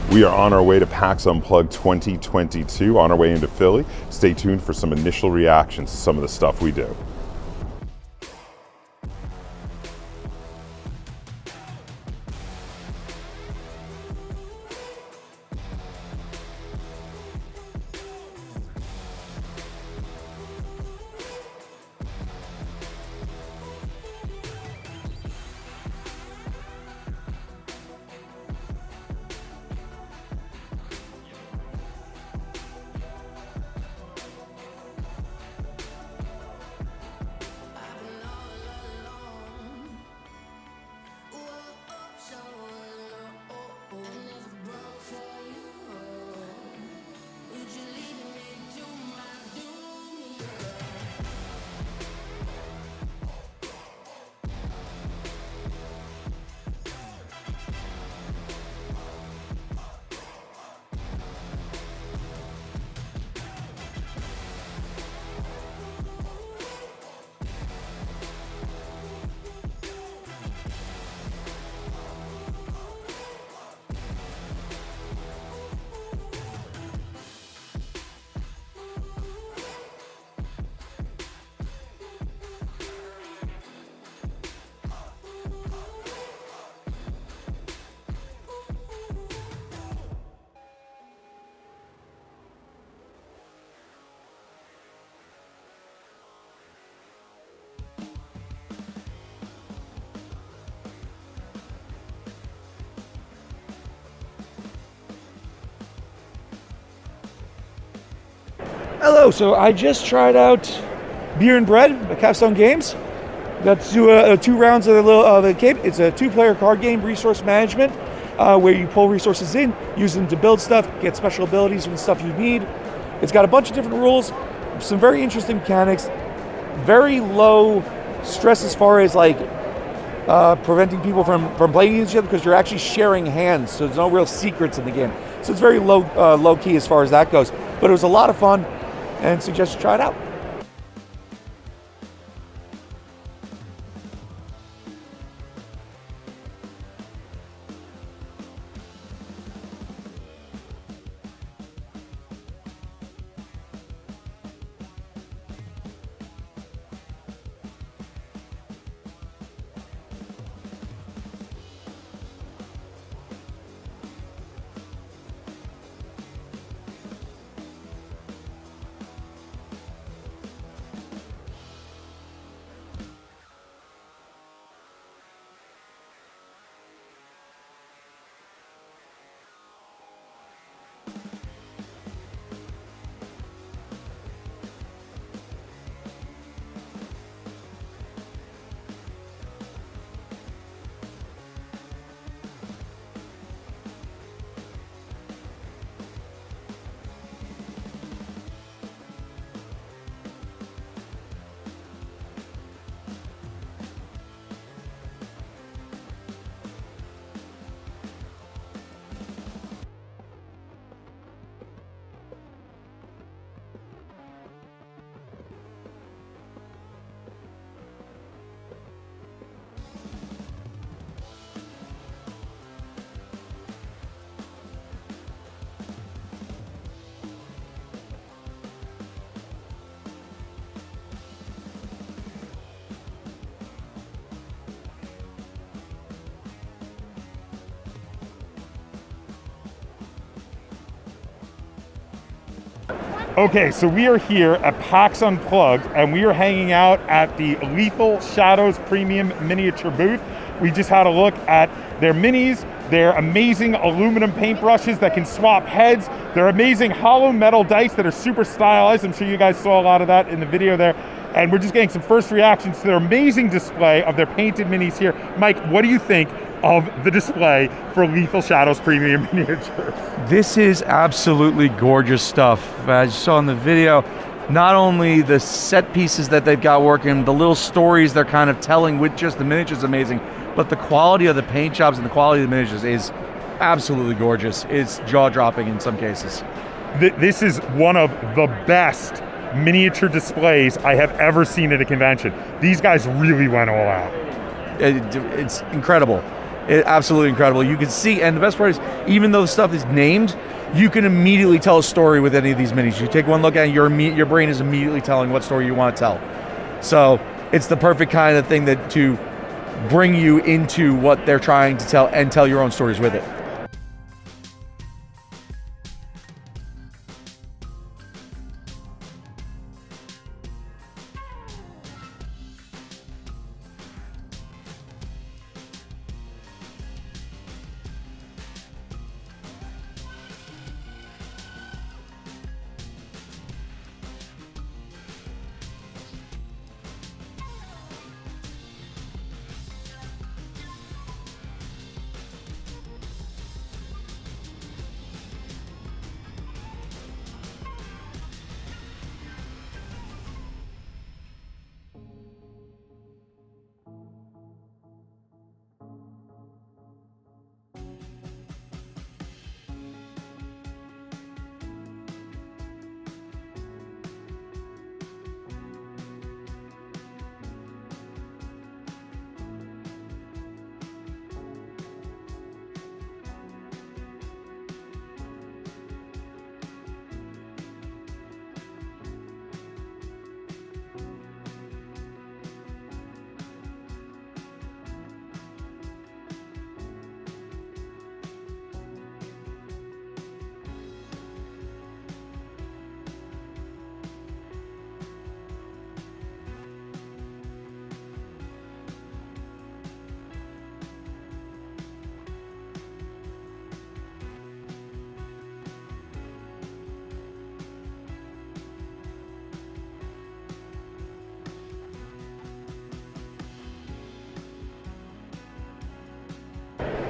We are on our way to PAX Unplugged 2022, on our way into Philly. Stay tuned for some initial reactions to some of the stuff we do. Hello, so I just tried out Beer and Bread at Captain Games. Got to do 2 rounds of the game. It's a 2-player card game, resource management, where you pull resources in, use them to build stuff, get special abilities from the stuff you need. It's got a bunch of different rules, some very interesting mechanics, very low stress as far as like preventing people from playing each other because you're actually sharing hands, so there's no real secrets in the game. So it's very low key as far as that goes. But it was a lot of fun, and suggest you try it out. Okay, so we are here at PAX Unplugged, and we are hanging out at the Lethal Shadows Premium Miniature booth. We just had a look at their minis, their amazing aluminum paintbrushes that can swap heads, their amazing hollow metal dice that are super stylized. I'm sure you guys saw a lot of that in the video there. And we're just getting some first reactions to their amazing display of their painted minis here. Mike, what do you think of the display for Lethal Shadows Premium Miniatures? This is absolutely gorgeous stuff. As you saw in the video, not only the set pieces that they've got working, the little stories they're kind of telling with just the miniatures is amazing, but the quality of the paint jobs and the quality of the miniatures is absolutely gorgeous. It's jaw-dropping in some cases. This is one of the best miniature displays I have ever seen at a convention. These guys really went all out. It's incredible. Absolutely incredible. You can see, and the best part is, even though the stuff is named, you can immediately tell a story with any of these minis. You take one look at it, your brain is immediately telling what story you want to tell. So it's the perfect kind of thing that to bring you into what they're trying to tell and tell your own stories with it.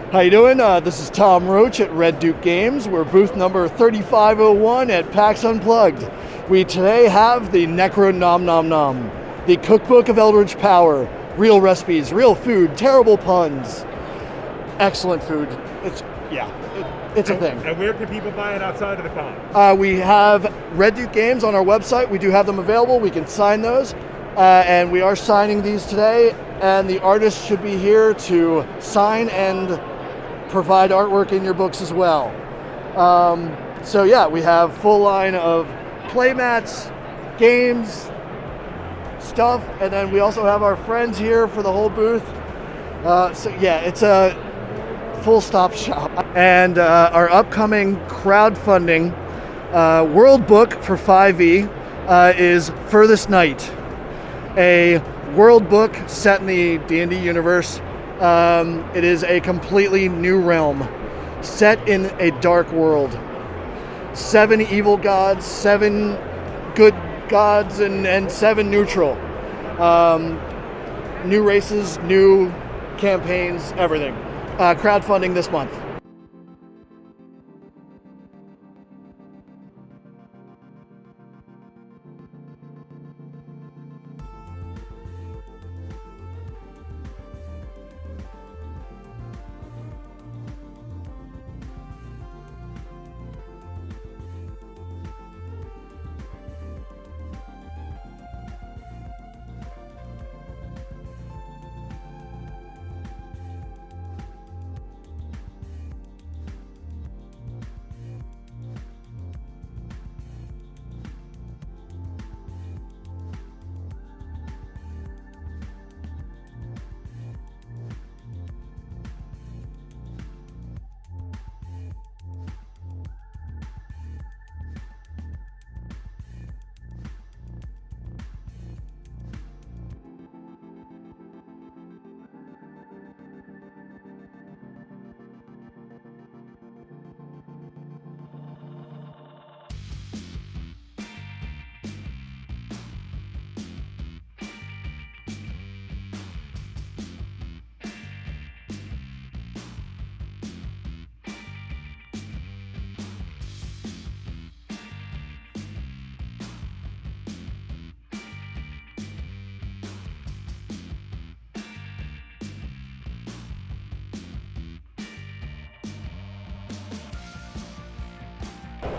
How you doing? This is Tom Roach at Red Duke Games. We're booth number 3501 at PAX Unplugged. We today have the Necro Nom Nom Nom, the Cookbook of Eldritch Power. Real recipes, real food, terrible puns. Excellent food. It's a thing. And where can people buy it outside of the con? We have Red Duke Games on our website. We do have them available. We can sign those. And we are signing these today. And the artists should be here to sign and provide artwork in your books as well. So yeah, we have full line of playmats, games, stuff, and then we also have our friends here for the whole booth. So yeah, it's a full stop shop. And our upcoming crowdfunding world book for 5e is Furthest Night, a world book set in the D&D universe. It is a completely new realm, set in a dark world. 7 evil gods, 7 good gods, and 7 neutral. New races, new campaigns, everything. Crowdfunding this month.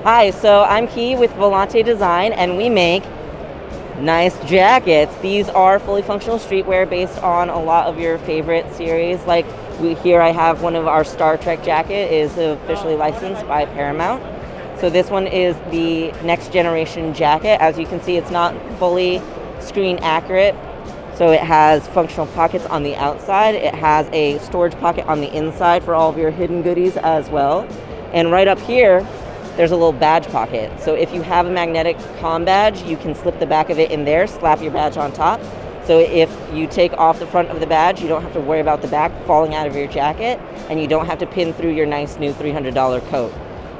Hi, so I'm Key with Volante Design, and we make Nice jackets. These are fully functional streetwear based on a lot of your favorite series. Like here I have one of our Star Trek jacket is officially licensed by Paramount. So this one is the next generation jacket. As you can see, it's not fully screen accurate. So it has functional pockets on the outside. It has a storage pocket on the inside for all of your hidden goodies as well. And right up here, there's a little badge pocket. So if you have a magnetic comm badge, you can slip the back of it in there, slap your badge on top. So if you take off the front of the badge, you don't have to worry about the back falling out of your jacket, and you don't have to pin through your nice new $300 coat.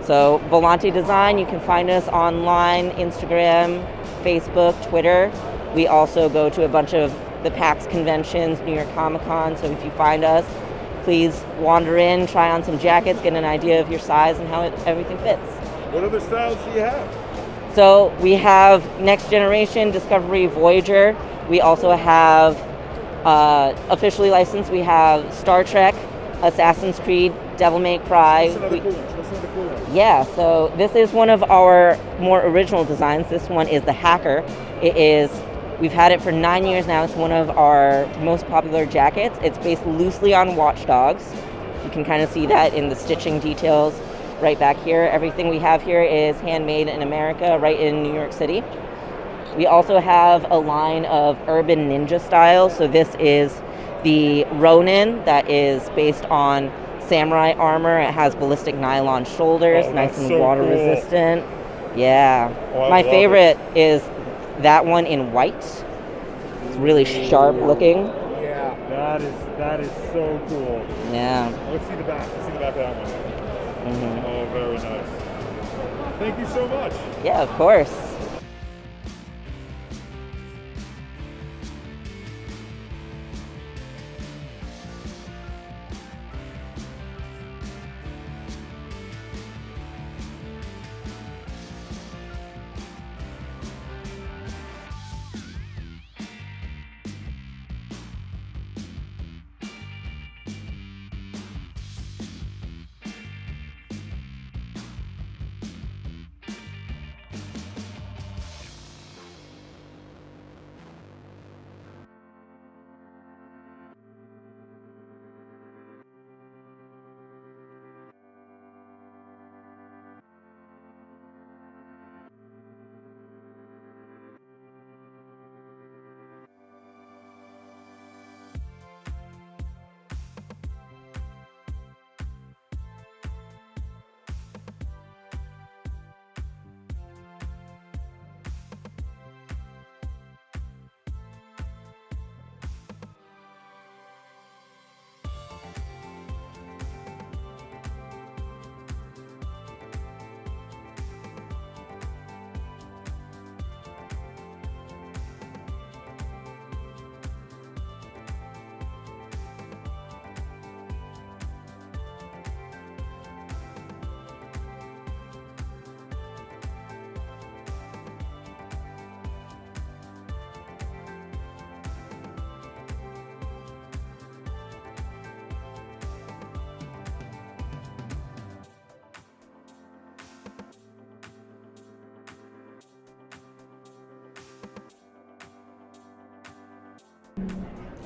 So Volante Design, you can find us online, Instagram, Facebook, Twitter. We also go to a bunch of the PAX conventions, New York Comic Con. So if you find us, please wander in, try on some jackets, get an idea of your size and how everything fits. What other styles do you have? So we have Next Generation, Discovery, Voyager. We also have officially licensed. We have Star Trek, Assassin's Creed, Devil May Cry. What's another cool one? Yeah, so this is one of our more original designs. This one is the Hacker. We've had it for 9 years now. It's one of our most popular jackets. It's based loosely on Watch Dogs. You can kind of see that in the stitching details right back here. Everything we have here is handmade in America, right in New York City. We also have a line of urban ninja styles. So this is the Ronin that is based on samurai armor. It has ballistic nylon shoulders, nice and so water cool. resistant. Yeah. Oh, My favorite is that one in white. It's really sharp looking. Yeah. That is so cool. Yeah. Let's see the back. Let's see the back of that one. Mm-hmm. Oh, very nice. Thank you so much. Yeah, of course.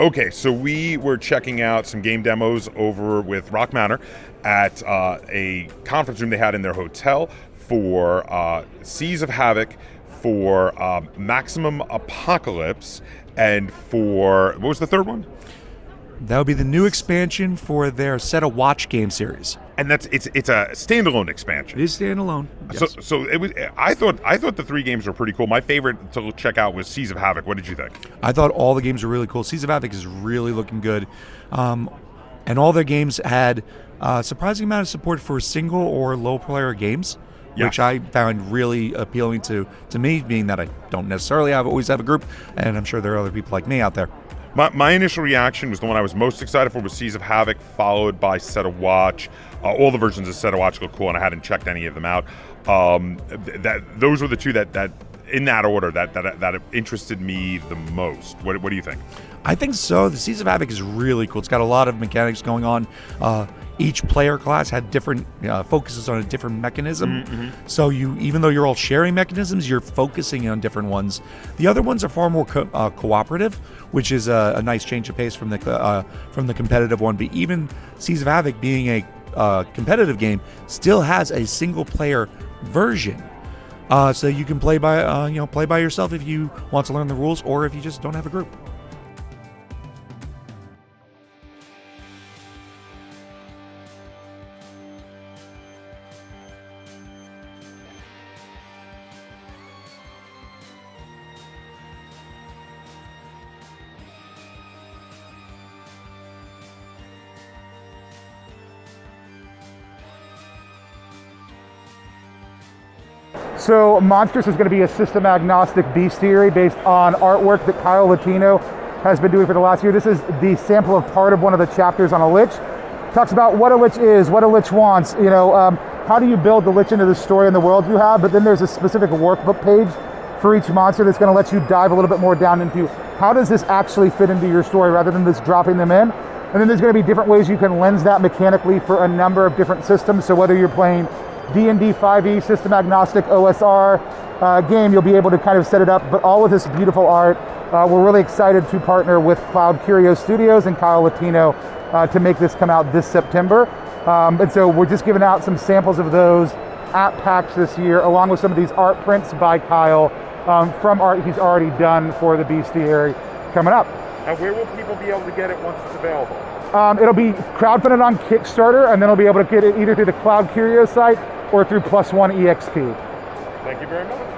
Okay, so we were checking out some game demos over with Rock Manor at a conference room they had in their hotel for Seas of Havoc, for Maximum Apocalypse, and for, what was the third one? That would be the new expansion for their Set a Watch game series. And it's a standalone expansion. It is standalone. Yes. So it was. I thought the three games were pretty cool. My favorite to check out was Seas of Havoc. What did you think? I thought all the games were really cool. Seas of Havoc is really looking good. And all their games had a surprising amount of support for single or low player games, Yes. which I found really appealing to me, being that I don't necessarily always have a group, and I'm sure there are other people like me out there. My initial reaction was the one I was most excited for was Seas of Havoc, followed by Set a Watch. All the versions of Set a Watch look cool, and I hadn't checked any of them out. Those were the two that in that order that interested me the most. What do you think? I think so. The Seas of Havoc is really cool. It's got a lot of mechanics going on. Each player class had different focuses on a different mechanism. So even though you're all sharing mechanisms, you're focusing on different ones. The other ones are far more cooperative, which is a nice change of pace from the competitive one. But even Seas of Havoc, being a competitive game, still has a single player version. So you can play by yourself if you want to learn the rules, or if you just don't have a group. So Monstrous is going to be a system-agnostic bestiary based on artwork that Kyle Latino has been doing for the last year. This is the sample of part of one of the chapters on a lich. Talks about what a lich is, what a lich wants, how do you build the lich into the story and the world you have, but then there's a specific workbook page for each monster that's going to let you dive a little bit more down into how does this actually fit into your story rather than just dropping them in. And then there's going to be different ways you can lens that mechanically for a number of different systems. So whether you're playing D&D 5e, system agnostic OSR game, you'll be able to kind of set it up, but all with this beautiful art. We're really excited to partner with Cloud Curio Studios and Kyle Latino to make this come out this September. And so we're just giving out some samples of those at PAX this year, along with some of these art prints by Kyle from art he's already done for the bestiary coming up. And where will people be able to get it once it's available? It'll be crowdfunded on Kickstarter, and then it'll be able to get it either through the Cloud Curio site or through Plus One EXP. Thank you very much.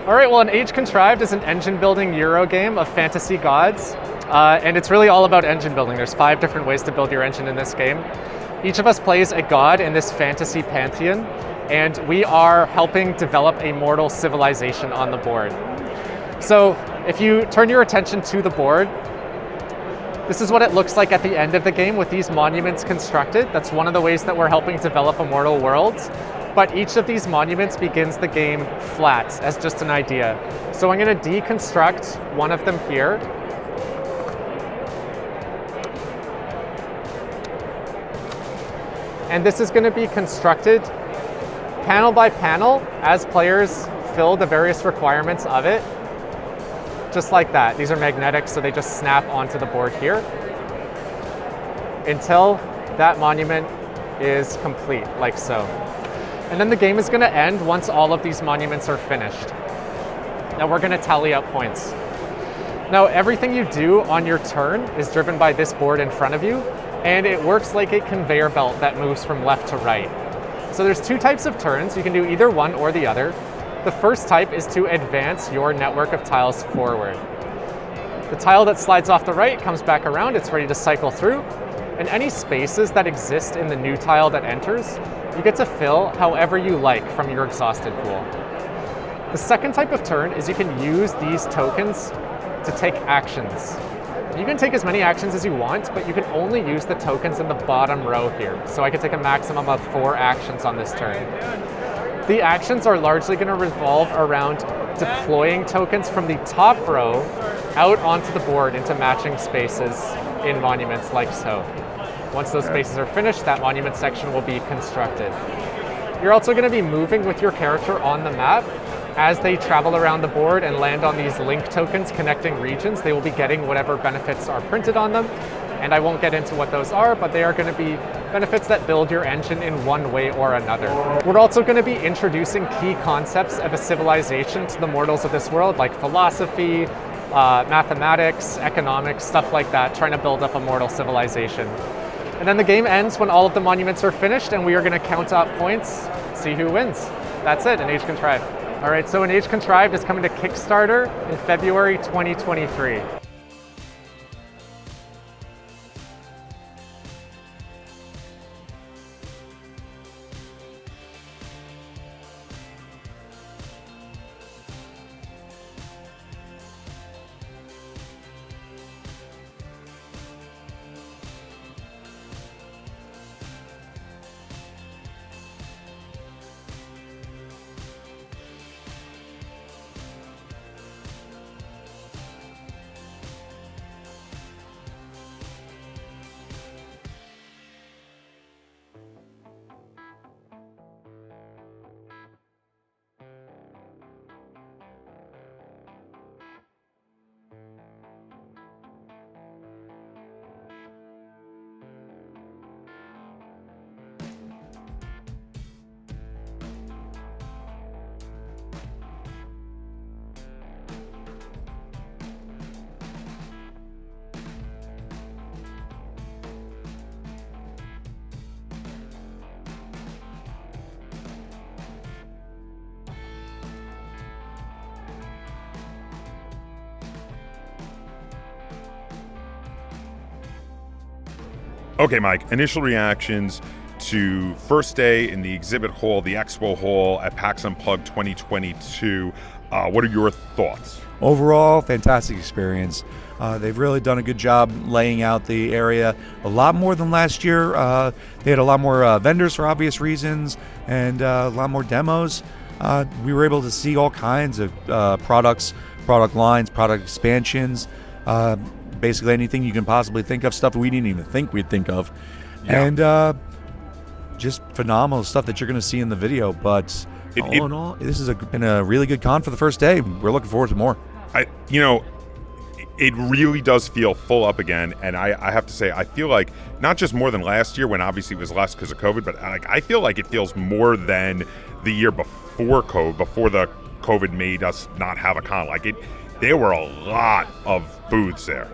All right, well, an Age Contrived is an engine-building Euro game of fantasy gods, and it's really all about engine building. There's 5 different ways to build your engine in this game. Each of us plays a god in this fantasy pantheon, and we are helping develop a mortal civilization on the board. So if you turn your attention to the board, this is what it looks like at the end of the game with these monuments constructed. That's one of the ways that we're helping develop a mortal world. But each of these monuments begins the game flat as just an idea. So I'm going to deconstruct one of them here. And this is going to be constructed panel by panel as players fill the various requirements of it. Just like that. These are magnetic, so they just snap onto the board here until that monument is complete, like so. And then the game is going to end once all of these monuments are finished. Now we're going to tally up points. Now everything you do on your turn is driven by this board in front of you, and it works like a conveyor belt that moves from left to right. So there's two types of turns. You can do either one or the other. The first type is to advance your network of tiles forward. The tile that slides off the right comes back around, it's ready to cycle through, and any spaces that exist in the new tile that enters, you get to fill however you like from your exhausted pool. The second type of turn is you can use these tokens to take actions. You can take as many actions as you want, but you can only use the tokens in the bottom row here. So I can take a maximum of 4 actions on this turn. The actions are largely going to revolve around deploying tokens from the top row out onto the board into matching spaces in monuments like so. Once those spaces are finished, that monument section will be constructed. You're also going to be moving with your character on the map. As they travel around the board and land on these link tokens connecting regions, they will be getting whatever benefits are printed on them. And I won't get into what those are, but they are going to be benefits that build your engine in one way or another. We're also going to be introducing key concepts of a civilization to the mortals of this world, like philosophy, mathematics, economics, stuff like that, trying to build up a mortal civilization. And then the game ends when all of the monuments are finished, and we are going to count up points, see who wins. That's it, An Age Contrived. All right, so An Age Contrived is coming to Kickstarter in February 2023. Okay, Mike, initial reactions to first day in the exhibit hall, the expo hall at PAX Unplugged 2022. What are your thoughts? Overall, fantastic experience. They've really done a good job laying out the area, a lot more than last year. They had a lot more vendors for obvious reasons and a lot more demos. We were able to see all kinds of products, product lines, product expansions, basically anything you can possibly think of, stuff we didn't even think we'd think of. Yeah. And just phenomenal stuff that you're going to see in the video. But all in all, this has been a really good con for the first day. We're looking forward to more. It really does feel full up again, and I have to say, I feel like not just more than last year when obviously it was less because of COVID, but I feel like it feels more than the year before COVID, before the COVID made us not have a con. There were a lot of booths there.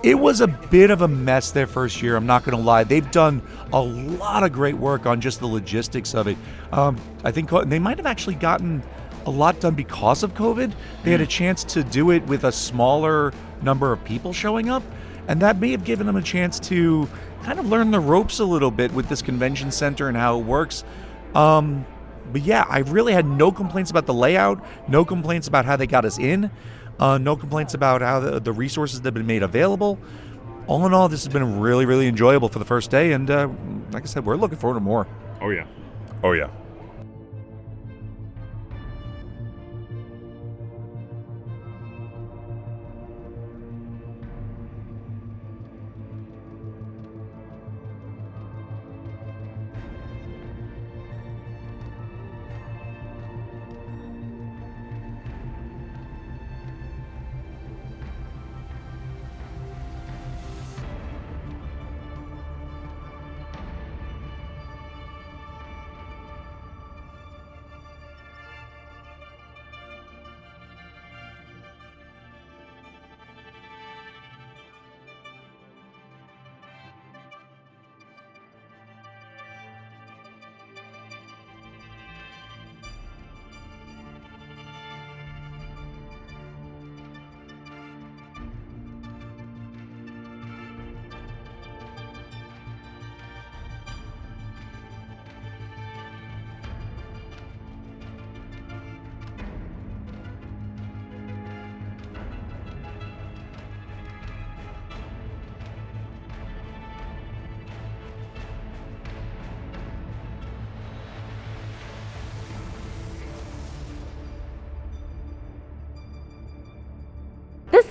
It was a bit of a mess their first year, I'm not going to lie. They've done a lot of great work on just the logistics of it. I think they might have actually gotten a lot done because of COVID. They had a chance to do it with a smaller number of people showing up, and that may have given them a chance to kind of learn the ropes a little bit with this convention center and how it works. But yeah, I really had no complaints about the layout, no complaints about how they got us in. No complaints about how the resources that have been made available. All in all, this has been really, really enjoyable for the first day, and like I said, we're looking forward to more. Oh yeah. Oh yeah.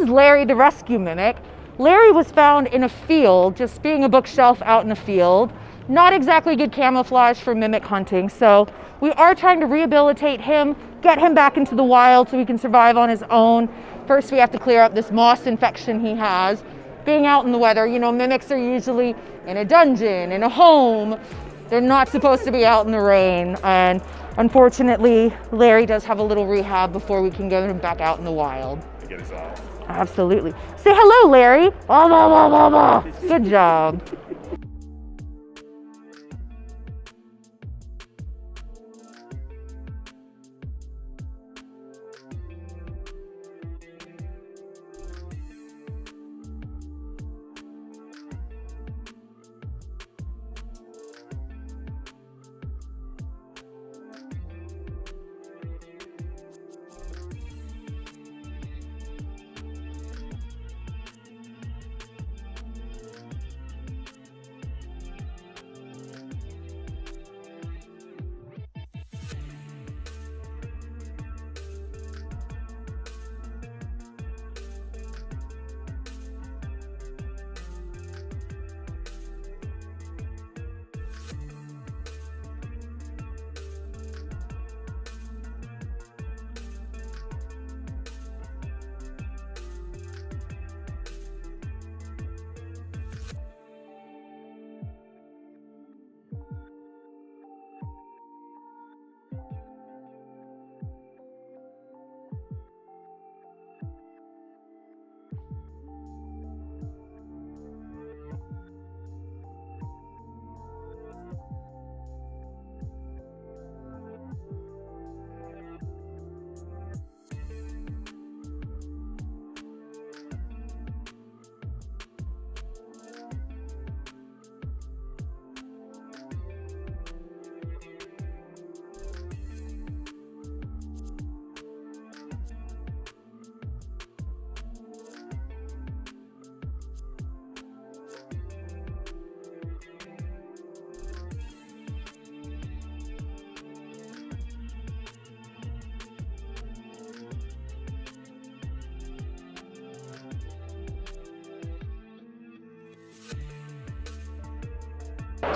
is Larry the rescue mimic. Larry was found in a field, just being a bookshelf out in a field. Not exactly good camouflage for mimic hunting, so we are trying to rehabilitate him, get him back into the wild so he can survive on his own. First, we have to clear up this moss infection he has. Being out in the weather, you know, mimics are usually in a dungeon, in a home. They're not supposed to be out in the rain, and unfortunately, Larry does have a little rehab before we can get him back out in the wild. Get us out. Absolutely. Say hello, Larry. Blah, blah, blah, blah, blah. Good job.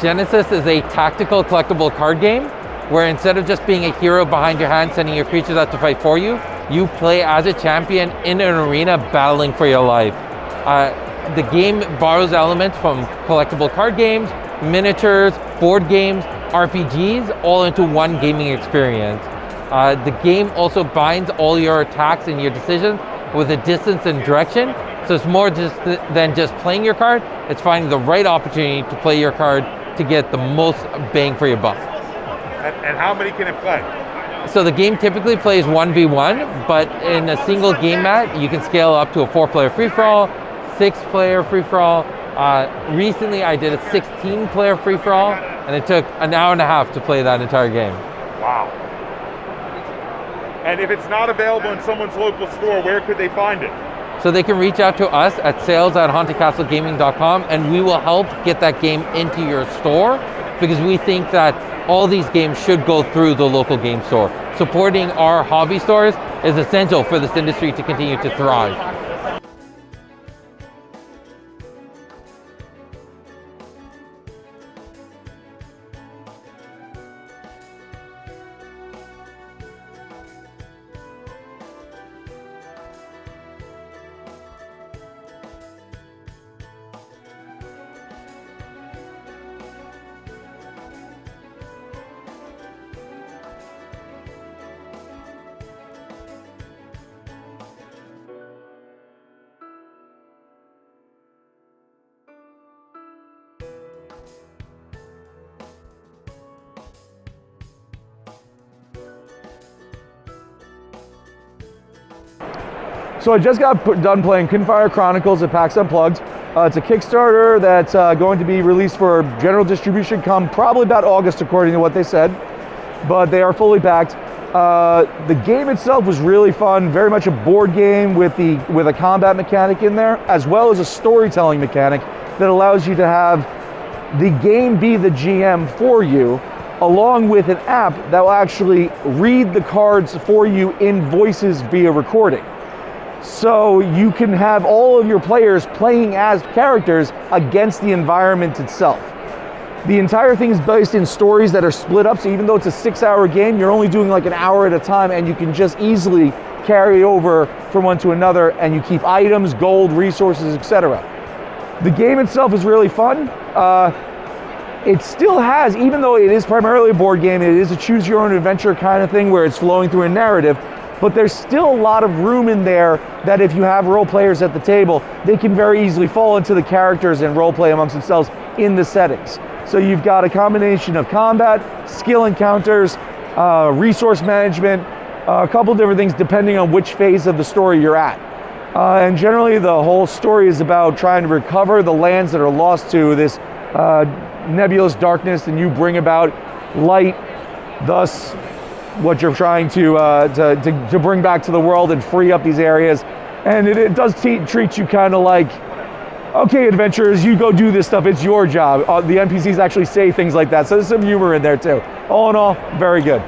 Genesis is a tactical collectible card game where instead of just being a hero behind your hand sending your creatures out to fight for you, you play as a champion in an arena battling for your life. The game borrows elements from collectible card games, miniatures, board games, RPGs, all into one gaming experience. The game also binds all your attacks and your decisions with a distance and direction, so it's more than just playing your card, it's finding the right opportunity to play your card to get the most bang for your buck. And how many can it play? So the game typically plays 1v1, but in a single game mat, you can scale up to a 4-player free-for-all, 6-player free-for-all. Recently, I did a 16-player free-for-all, and it took an hour and a half to play that entire game. Wow. And if it's not available in someone's local store, where could they find it? So they can reach out to us at sales@hauntedcastlegaming.com, and we will help get that game into your store, because we think that all these games should go through the local game store. Supporting our hobby stores is essential for this industry to continue to thrive. So I just got done playing Pinfire Chronicles at PAX Unplugged. It's a Kickstarter that's going to be released for general distribution come probably about August, according to what they said, but they are fully backed. The game itself was really fun, very much a board game with a combat mechanic in there, as well as a storytelling mechanic that allows you to have the game be the GM for you, along with an app that will actually read the cards for you in voices via recording. So you can have all of your players playing as characters against the environment itself. The entire thing is based in stories that are split up, so even though it's a 6-hour game, you're only doing like an hour at a time, and you can just easily carry over from one to another, and you keep items, gold, resources, etc. The game itself is really fun. It still has, even though it is primarily a board game, it is a choose your own adventure kind of thing where it's flowing through a narrative, but there's still a lot of room in there that if you have role players at the table, they can very easily fall into the characters and role play amongst themselves in the settings. So you've got a combination of combat, skill encounters, resource management, a couple different things depending on which phase of the story you're at. And generally the whole story is about trying to recover the lands that are lost to this nebulous darkness, and you bring about light, thus what you're trying to bring back to the world and free up these areas. And it does treat you kind of like, okay, adventurers, you go do this stuff, it's your job. The NPCs actually say things like that, so there's some humor in there too. All in all, very good.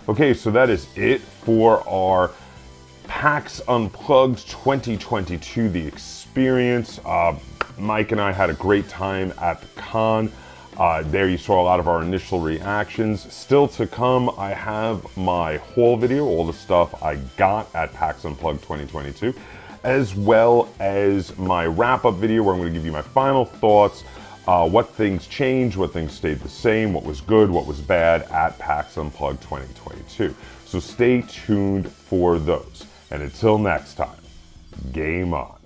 Okay, so that is it for our PAX Unplugged 2022, the experience. Mike and I had a great time at the con. There you saw a lot of our initial reactions. Still to come, I have my haul video, all the stuff I got at PAX Unplugged 2022, as well as my wrap-up video where I'm going to give you my final thoughts, what things changed, what things stayed the same, what was good, what was bad at PAX Unplugged 2022. So stay tuned for those. And until next time, game on.